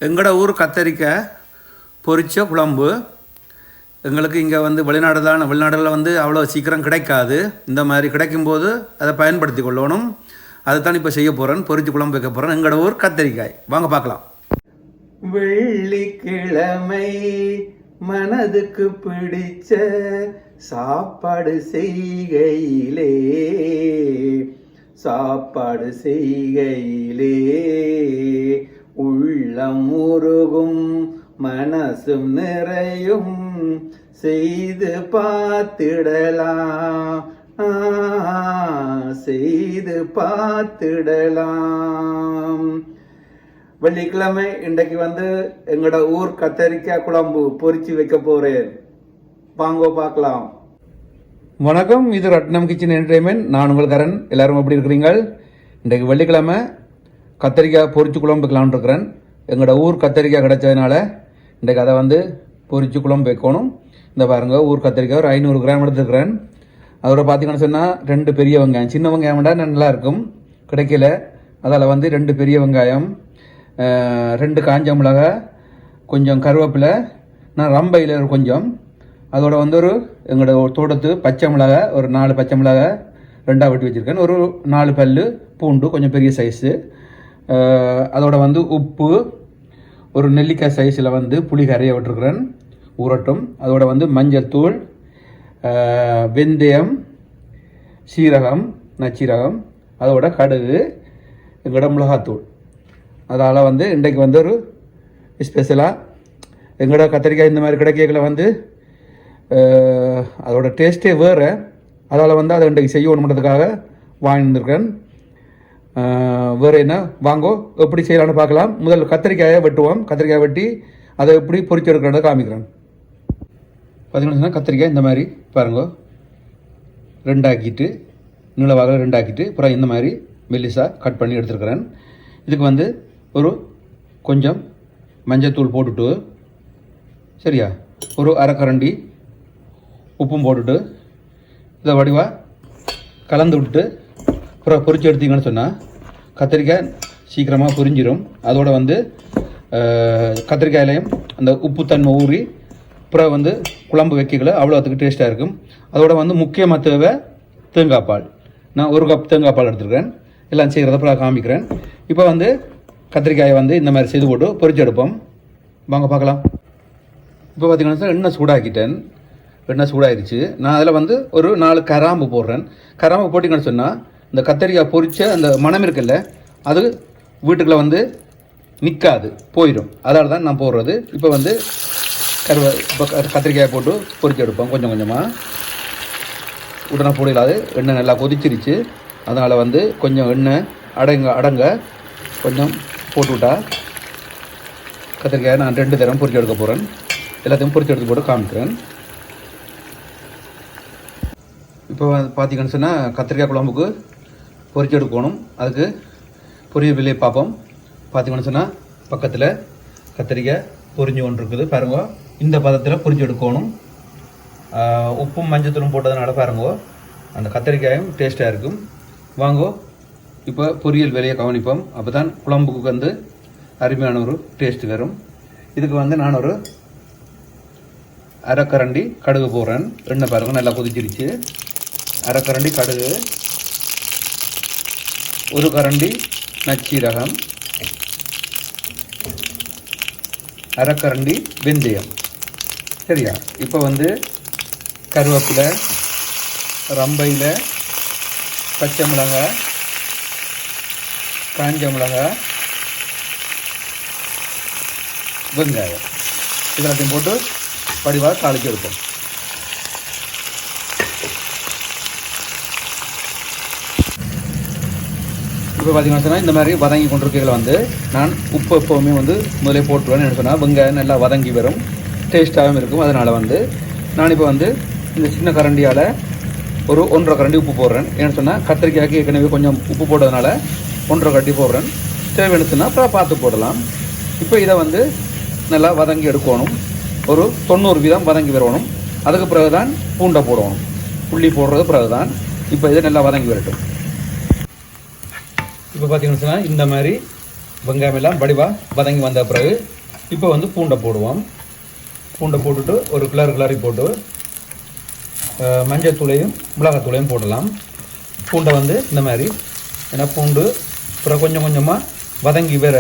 எங்களோட ஊர் கத்தரிக்காய் பொரிச்ச குழம்பு. எங்களுக்கு இங்கே வந்து வெளிநாடுகளில் வந்து அவ்வளோ சீக்கிரம் கிடைக்காது. இந்த மாதிரி கிடைக்கும்போது அதை பயன்படுத்தி கொள்ளணும். அதை தான் இப்போ செய்ய போகிறேன். பொரிச்சு குழம்பு வைக்க போகிறேன். எங்களோட ஊர் கத்தரிக்காய். வாங்க பார்க்கலாம். வெள்ளிக்கிழமை மனதுக்கு பிடிச்ச சாப்பாடு செய்கையிலே உள்ளம் உருகும் மனசும் நிறையும் செய்து பார்த்திடலாம். வெள்ளிக்கிழமை இன்றைக்கு வந்து எங்களோட ஊர் கத்தரிக்காய் குழம்பு பொரிச்சு வைக்க போறேன். வாங்க பார்க்கலாம். வணக்கம், இது ரத்னம் கிச்சன் என்டர்டைன்மெண்ட். நான் உங்கள் கரண். எல்லாரும் எப்படி இருக்கிறீங்க? இன்றைக்கு வெள்ளிக்கிழமை கத்தரிக்காய் பொரிச்சு குழம்பு வைக்கலாம்னு இருக்கிறேன். எங்களோட ஊர் கத்தரிக்காய் கிடைச்சதுனால இன்றைக்கு அதை வந்து பொரிச்சு குழம்பு வைக்கணும். இந்த பாருங்க, ஊர் கத்தரிக்காய் ஒரு 500 கிராம் எடுத்துருக்கிறேன். அதோட பார்த்தீங்கன்னு சொன்னால் 2 பெரிய வெங்காயம், சின்ன வெங்காயம் விட நல்லா இருக்கும், கிடைக்கல. அதில் வந்து 2 பெரிய வெங்காயம், 2 காஞ்ச மிளகாய், கொஞ்சம் கருவேப்பிலை, நான் ரம்பையில் கொஞ்சம், அதோட வந்து ஒரு எங்களோட தோட்டத்து பச்சை மிளகாய், ஒரு 4 பச்சை மிளகாய் 2 வெட்டி வச்சுருக்கேன், ஒரு 4 பல் பூண்டு கொஞ்சம் பெரிய சைஸு, அதோட வந்து உப்பு, ஒரு நெல்லிக்காய் சைஸில் வந்து புளி கரையை விட்டுருக்குறேன் ஊறட்டும். அதோட வந்து மஞ்சள் தூள், வெந்தயம், சீரகம், நச்சீரகம், அதோட கடுகு, எங்களோட மிளகாத்தூள். அதால் வந்து இன்றைக்கு வந்து ஒரு ஸ்பெஷலாக எங்களோட கத்திரிக்காய் இந்த மாதிரி கிடைக்கல வந்து அதோட டேஸ்ட்டே வேறு. அதால் வந்து அதை இன்றைக்கு செய்யணுன்றதுக்காக வாங்கியிருந்திருக்கேன். வேறு என்ன, வாங்கோ எப்படி செய்யலான்னு பார்க்கலாம். முதல் கத்திரிக்காயை வெட்டுவோம். கத்திரிக்காய் வெட்டி அதை எப்படி பொரிச்சு எடுக்கிறத காமிக்கிறேன். பார்த்தீங்கன்னா கத்திரிக்காய் இந்த மாதிரி பாருங்க, 2 ஆக்கிட்டு நீளவாக 2 ஆக்கிட்டு அப்புறம் இந்த மாதிரி மெல்லிசாக கட் பண்ணி எடுத்துருக்கிறேன். இதுக்கு வந்து ஒரு கொஞ்சம் மஞ்சத்தூள் போட்டுட்டு, சரியா, ஒரு அரைக்கரண்டி உப்பும் போட்டுட்டு இதை வடிவாக கலந்து விட்டு அப்புறம் பொரிச்சு எடுத்தீங்கன்னு சொன்னால் கத்திரிக்காய் சீக்கிரமாக பொரிஞ்சிடும். அதோட வந்து கத்திரிக்காயிலையும் அந்த உப்பு தன்மை ஊறி அப்புறம் வந்து குழம்பு வைக்கல அவ்வளோத்துக்கு டேஸ்ட்டாக இருக்கும். அதோட வந்து முக்கியமாக தேவை தேங்காய் பால். நான் 1 கப் தேங்காய் பால் எடுத்துருக்கேன். எல்லாம் செய்கிறத அப்புறம் காமிக்கிறேன். இப்போ வந்து கத்திரிக்காயை வந்து இந்த மாதிரி செய்து போட்டு பொரிச்சு எடுப்போம். வாங்க பார்க்கலாம். இப்போ பார்த்தீங்கன்னா எண்ணெய் சூடாக்கிட்டேன். எண்ணெய் சூடாயிருச்சு. நான் அதில் வந்து ஒரு 4 கராம்பு போடுறேன். கராம்பு போட்டிங்கன்னு சொன்னால் இந்த கத்திரிக்காய் பொரிச்ச அந்த மணம் இருக்குல்ல, அது வீட்டுக்குள்ளே வந்து நிற்காது, போயிடும். அதனால தான் நான் போடுறது. இப்போ வந்து இப்போ கத்திரிக்காயை போட்டு பொரிச்சு எடுப்போம். கொஞ்சம் கொஞ்சமாக உடனே போடலாது. எண்ணெய் நல்லா கொதிச்சிருச்சு. அதனால் வந்து கொஞ்சம் எண்ணெய் அடங்க கொஞ்சம் போட்டுவிட்டா கத்திரிக்காயை நான் 2 தரம் பொரிச்சு எடுக்க போகிறேன். எல்லாத்தையும் பொரிச்சு எடுத்து போட்டு காமிக்கிறேன். இப்போ பார்த்தீங்கன்னு சொன்னால் கத்திரிக்காய் குழம்புக்கு பொரிச்சு எடுக்கணும். அதுக்கு பொரிய விலையை பார்ப்போம். பார்த்தீங்கன்னு சொன்னால் பக்கத்தில் கத்திரிக்காய் பொரிஞ்சு கொண்டு இருக்குது பாருங்க. இந்த பதத்தில் பொரிச்சு எடுக்கணும். உப்பும் மஞ்சத்தூளும் போட்டதுனால பாருங்க அந்த கத்திரிக்காயும் டேஸ்ட்டாக இருக்கும். வாங்கோ இப்போ பொரியல் விலையை கவனிப்போம். அப்போ தான் குழம்புக்கு வந்து அருமையான ஒரு டேஸ்ட் வரும். இதுக்கு வந்து நான் ஒரு அரைக்கரண்டி கடுகு போடுறேன். எண்ணெய் பாருங்க நல்லா கொதிச்சிருச்சு. அரைக்கரண்டி கடுகு, 1 கரண்டி நச்சீரகம், அரைக்கரண்டி வெந்தயம், சரியா. இப்போ வந்து கருவேப்பிலை, ரம்பையில், பச்சை மிளகாய், காஞ்ச மிளகாய், வெங்காயம் இதெல்லாத்தையும் போட்டு வடிவாக தாளிச்சு எடுப்போம். இப்போ பார்த்தீங்கன்னா இந்த மாதிரி வதங்கி கொண்டிருக்கையில் வந்து நான் உப்பு எப்போவுமே வந்து முதலே போட்டுருவேன்னு என்ன சொன்னால் வெங்காயம் நல்லா வதங்கி வரும், டேஸ்ட்டாகவும் இருக்கும். அதனால் வந்து நான் இப்போ வந்து இந்த சின்ன கரண்டியால் ஒரு 1.5 கரண்டி உப்பு போடுறேன். ஏன்னு சொன்னால் கத்திரிக்காய்க்கு ஏற்கனவே கொஞ்சம் உப்பு போட்டதுனால 1.5 கரண்டி போடுறேன். தேவையானுச்சுன்னா அப்புறம் பார்த்து போடலாம். இப்போ இதை வந்து நல்லா வதங்கி எடுக்கணும். ஒரு 90% வதங்கி வரணும். அதுக்கு பிறகு தான் பூண்டை போடணும். புள்ளி போடுறது பிறகு தான். இப்போ இதை நல்லா வதங்கி வரட்டும். இப்போ பார்த்தீங்கன்னு சொன்னால் இந்த மாதிரி வெங்காயம் எல்லாம் வடிவாக வதங்கி வந்த பிறகு இப்போ வந்து பூண்டை போடுவோம். பூண்டை போட்டுட்டு ஒரு கிளறி போட்டு மஞ்சள் தூளையும் மிளகாத்தூளையும் போடலாம். பூண்டை வந்து இந்த மாதிரி, ஏன்னா பூண்டு அப்புறம் கொஞ்சம் கொஞ்சமாக வதங்கி வேற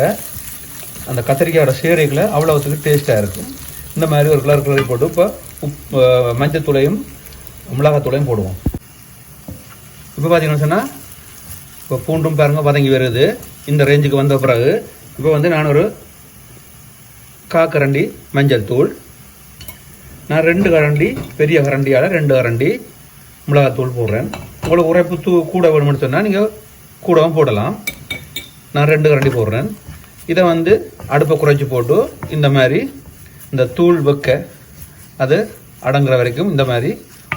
அந்த கத்திரிக்காயோட சேரைகளை அவ்வளோத்துக்கு டேஸ்ட்டாக இருக்கும். இந்த மாதிரி ஒரு கிளறி போட்டு இப்போ மஞ்சள் தூளையும் மிளகாத்தூளையும் போடுவோம். இப்போ பார்த்தீங்கன்னு சொன்னால் இப்போ பூண்டும் பாருங்கள் வதங்கி வருது. இந்த ரேஞ்சுக்கு வந்த பிறகு இப்போ வந்து நான் ஒரு காக்கரண்டி மஞ்சள் தூள், நான் 2 கரண்டி பெரிய கரண்டியால் 2 கரண்டி மிளகாத்தூள் போடுறேன். உங்களுக்கு உரைப்பு கூட வேணும்னு சொன்னால் நீங்கள் கூடவும் போடலாம். நான் 2 கரண்டி போடுறேன். இதை வந்து அடுப்பை குறைச்சி போட்டு இந்த மாதிரி இந்த தூள் வைக்க அது அடங்குற வரைக்கும் இந்த மாதிரி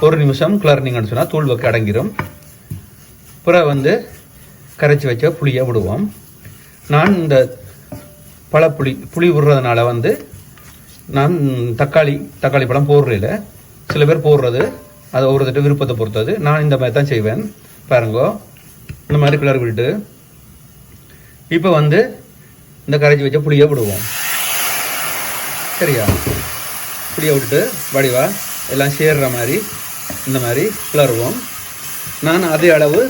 1 நிமிஷம் கிளறினீங்கன்னு சொன்னால் தூள் வைக்க அடங்கிடும். பிறகு வந்து கரைச்சி வச்ச புளியை விடுவோம். நான் இந்த புளி விடுறதுனால வந்து நான் தக்காளி பழம் போடுறதில்ல. சில பேர் போடுறது அது ஒருத்தட்ட விருப்பத்தை பொறுத்தது. நான் இந்த மாதிரி தான் செய்வேன். பாருங்கோ, இந்த மாதிரி கிளறி விட்டு இப்போ வந்து இந்த கரைச்சி வச்ச புளியை விடுவோம். சரியா? புளியை விட்டுட்டு வடிவா எல்லாம் சேர்ற மாதிரி இந்த மாதிரி கிளறுவோம். நான் அதே அளவு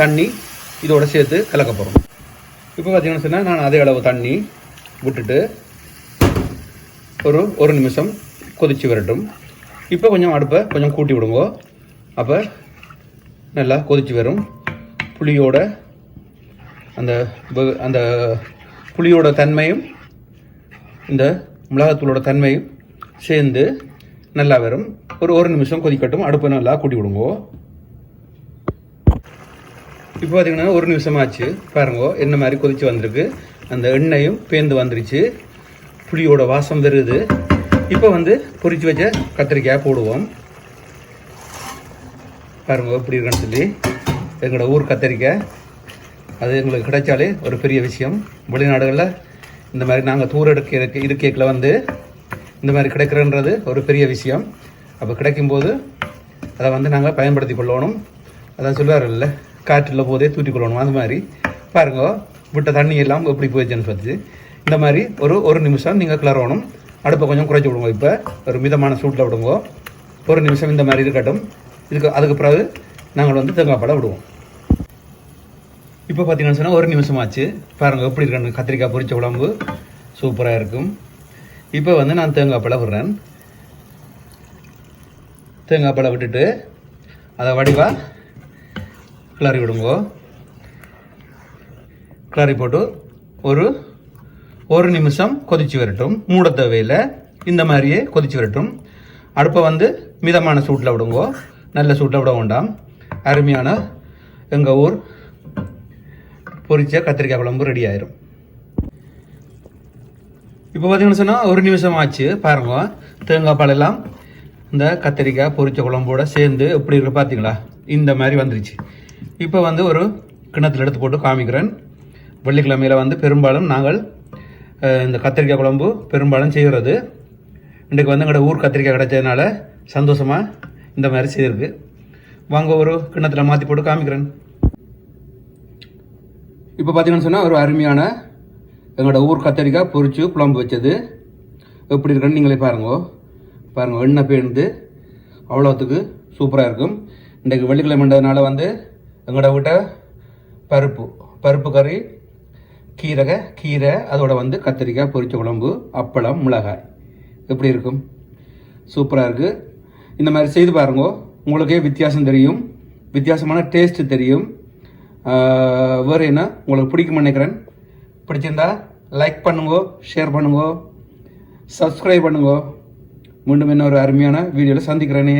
தண்ணி இதோட சேர்த்து கலக்க போகிறோம். இப்போ பார்த்தீங்கன்னு சொன்னால் நான் அதே அளவு தண்ணி விட்டுட்டு ஒரு நிமிஷம் கொதிச்சு வரட்டும். இப்போ கொஞ்சம் அடுப்பை கொஞ்சம் கூட்டி விடுங்க. அப்போ நல்லா கொதிச்சு வரும். புளியோட அந்த புளியோட தன்மையும் இந்த மிளகாத்தூளோட தன்மையும் சேர்ந்து நல்லா வரும். ஒரு நிமிஷம் கொதிக்கட்டும். அடுப்பை நல்லா கூட்டி விடுங்க. இப்போ பார்த்தீங்கன்னா 1 நிமிஷம் ஆச்சு. பாருங்க என்ன மாதிரி கொதிச்சு வந்திருக்கு. அந்த எண்ணெயும் பேந்து வந்துருச்சு. புளியோட வாசம் வருது. இப்போ வந்து பொரிச்சு வச்ச கத்திரிக்காய் போடுவோம். பாருங்க எப்படி இருக்குன்னு சொல்லி. எங்களோட ஊர் கத்திரிக்காய் அது எங்களுக்கு கிடைச்சாலே ஒரு பெரிய விஷயம். வெளிநாடுகளில் இந்த மாதிரி நாங்கள் தூர இருக்கையில் வந்து இந்த மாதிரி கிடைக்கிறன்றது ஒரு பெரிய விஷயம். அப்போ கிடைக்கும்போது அதை வந்து நாங்கள் பயன்படுத்தி கொள்ளணும். அதான் சொல்லுவார்ல, காற்றில் போதே தூட்டி கொள்ளணும். அந்த மாதிரி பாருங்க விட்ட தண்ணி எல்லாம் எப்படி போயிடுச்சுன்னு சொல்லி இந்த மாதிரி ஒரு நிமிஷம் நீங்கள் கிளறணும். அடுப்பை கொஞ்சம் குறைச்சி விடுங்க. இப்போ ஒரு மிதமான சூட்டில் விடுங்க. 1 நிமிஷம் இந்த மாதிரி இருக்கட்டும். அதுக்கு பிறகு நாங்கள் வந்து தேங்காய் பாலை விடுவோம். இப்போ பார்த்தீங்கன்னு சொன்னால் 1 நிமிஷம் ஆச்சு. பாருங்கள் எப்படி இருக்கணும். கத்திரிக்காய் பொரிச்ச குழம்பு சூப்பராக இருக்கும். இப்போ வந்து நான் தேங்காய் பாலை விடுறேன். தேங்காய் பாலை விட்டுட்டு அதை வடிவாக கிளறி விடுங்கோ. கிளறி போட்டு ஒரு நிமிஷம் கொதிச்சு வரட்டும். மூட தேவையில் இந்த மாதிரியே கொதிச்சு வரட்டும். அடுப்பை வந்து மிதமான சூட்டில் விடுங்கோ. நல்ல சூட்டில் விட வேண்டாம். அருமையான எங்கள் ஊர் பொரிச்ச கத்திரிக்காய் குழம்பு ரெடி ஆயிரும். இப்போ பார்த்தீங்கன்னு சொன்னால் 1 நிமிஷம் ஆச்சு. பாருங்க தேங்காய் பாலெல்லாம் இந்த கத்திரிக்காய் பொரிச்ச குழம்போட சேர்ந்து எப்படி இருக்கு பார்த்தீங்களா? இந்த மாதிரி வந்துருச்சு. இப்போ வந்து ஒரு கிணத்துல எடுத்து போட்டு காமிக்கிறேன். வெள்ளிக்கிழமையில் வந்து பெரும்பாலும் நாங்கள் இந்த கத்திரிக்காய் குழம்பு பெரும்பாலும் செய்கிறது. இன்றைக்கு வந்து எங்களோட ஊர் கத்திரிக்காய் கிடைச்சதுனால சந்தோஷமாக இந்த மாதிரி செய்திருக்கு. வாங்க ஒரு கிணத்துல மாற்றி போட்டு காமிக்கிறேன். இப்போ பார்த்தீங்கன்னு சொன்னால் ஒரு அருமையான எங்களோட ஊர் கத்திரிக்காய் பொரிச்சு குழம்பு வச்சது எப்படி இருக்குன்னு நீங்களே பாருங்க எண்ணெய் பேர்ந்து அவ்வளோத்துக்கு சூப்பராக இருக்கும். இன்றைக்கு வெள்ளிக்கிழமைன்றதுனால வந்து எங்களோட வீட்டை பருப்பு கறி, கீரை அதோட வந்து கத்திரிக்காய் பொரிச்ச குழம்பு, அப்பளம், மிளகாய் எப்படி இருக்கும்? சூப்பராக இருக்குது. இந்த மாதிரி செய்து பாருங்க. உங்களுக்கே வித்தியாசம் தெரியும். வித்தியாசமான டேஸ்ட்டு தெரியும். வேறு என்ன உங்களுக்கு பிடிக்கும்னு நினைக்கிறேன். பிடிச்சிருந்தா லைக் பண்ணுங்க, ஷேர் பண்ணுங்க, சப்ஸ்கிரைப் பண்ணுங்க. மீண்டும் இன்னொரு அருமையான வீடியோவில் சந்திக்கிறேனே.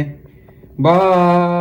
பாய்.